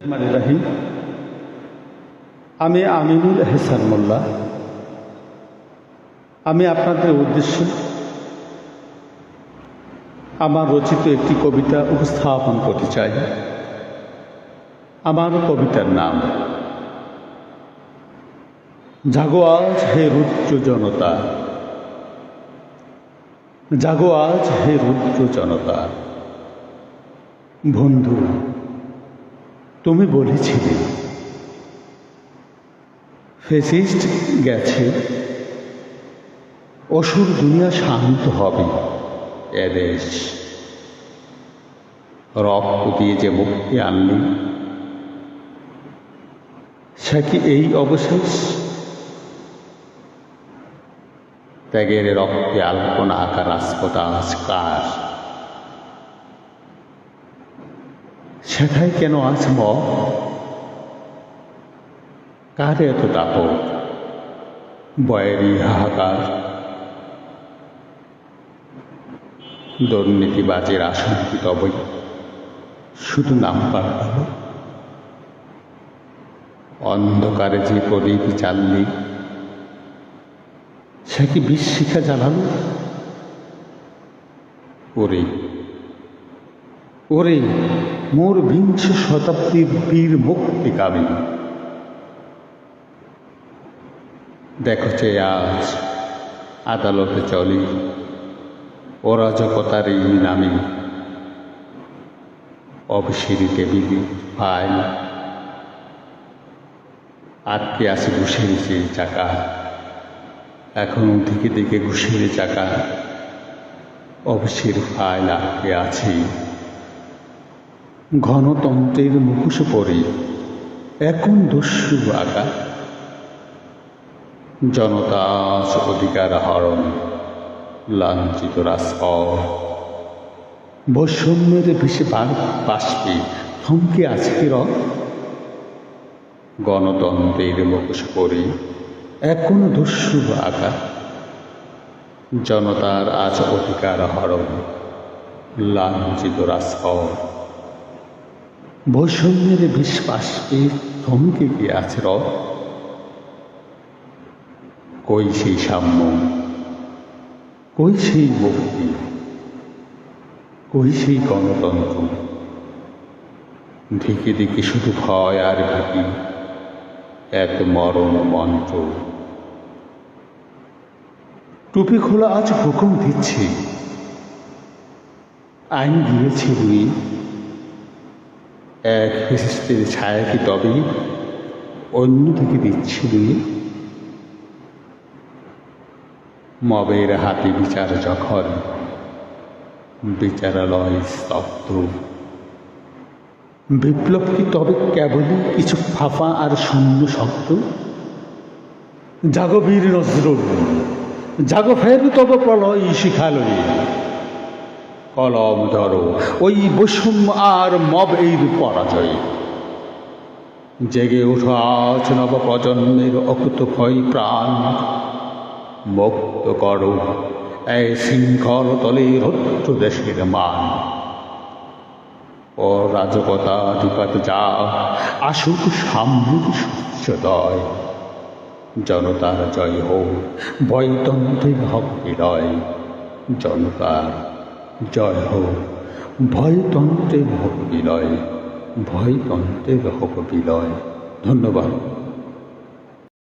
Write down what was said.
রাহিম। আমি আমিনুল এহসান মোল্লা। আমি আপনাদের উদ্দেশ্যে আমার রচিত একটি কবিতা উপস্থাপন করতে চাই। আমার কবিতার নাম জাগো আজ হে রুদ্র জনতা, জাগো আজ হে রুদ্র জনতা। বন্ধু, তুমি বলেছিলে ফেসিস্ট গেছে, অসুর দুনিয়া শান্ত হবে। এদেশ রক্ত দিয়ে যে মুক্তি আনলি, সে কি এই অবশেষ? ত্যাগের রক্তে আলপনা আঁকা রাজপথ আজকার, সেটাই কেন আজ মব? কারে এত দাপট, বয়েরই হাহাকার? দুর্নীতিবাজের আসন কি তবে শুধু নাম পাল্টালো? অন্ধকারে যে প্রদীপ জ্বাললি, সে কি বিশ্বশিখা জ্বালালো? ওরে ওরে মোর বিংশ শতাব্দীর বীর মুক্তিকামী, দেখো যে আজ আদালতে চলে অরাজকতার এই নামে। অফিসের টেবিলে ফাইল আটকে আছে ঘুষের যে চাকা, এখনো দিকে দিকে ঘুষের চাকা। অফিসের ফাইল আটকে আছে, গণতন্ত্রের মুখোশ পরে এখন দস্যু আঁকা। জনতা আজ অধিকার হরণ, লাঞ্ছিত রাজপথ বৈষম্যের ভেসে বাষ্পে থমকে আছে রথ। গণতন্ত্রের মুখোশ পরে এখন দস্যু আঁকা। জনতার আজ অধিকার হরণ, লাঞ্ছিত রাজপথ বৈষম্যের ভেসে বাষ্পে থমকে গিয়ে আছে রথ। কই সেই সাম্য, কই সেই মুক্তি, কই সেই গণতন্ত্র? দিকে দিকে শুধু ভয় আর ভীতি, এক মরণ মন্ত্র। টুপি খোলা আজ হুকুম দিচ্ছে, আইন দিয়েছে রুই। এক ফেসিস্টের ছায়া কি তবে অন্যদিকে দিচ্ছে রুই? মবের হাতে বিচার যখন, বিচারালয় স্তব্ধ। বিপ্লব কি তবে কেবলই কিছু ফাঁপা আর শূন্য শব্দ? জাগো বীর নজরুল, জাগো ফের তব প্রলয় শিখালয়ে। কলম ধরো ওই বৈষম্য আর মবের পরাজয়ে। জেগে ওঠো আজ নব প্রজন্মের অকুতভয় প্রাণ। মুক্ত করো এই শৃঙ্খল তলে রৌদ্র দেশের মান। ও রাজকতাধিপত যা আসুক সামনের সূর্যোদয়। জনতার জয় হোক, ভয়তন্ত্রের হক বিলয়। জনতার জয় হোক, ভয়তন্ত্রের হক বিলয়। ভয়তন্ত্রের হক বিলয়। ধন্যবাদ।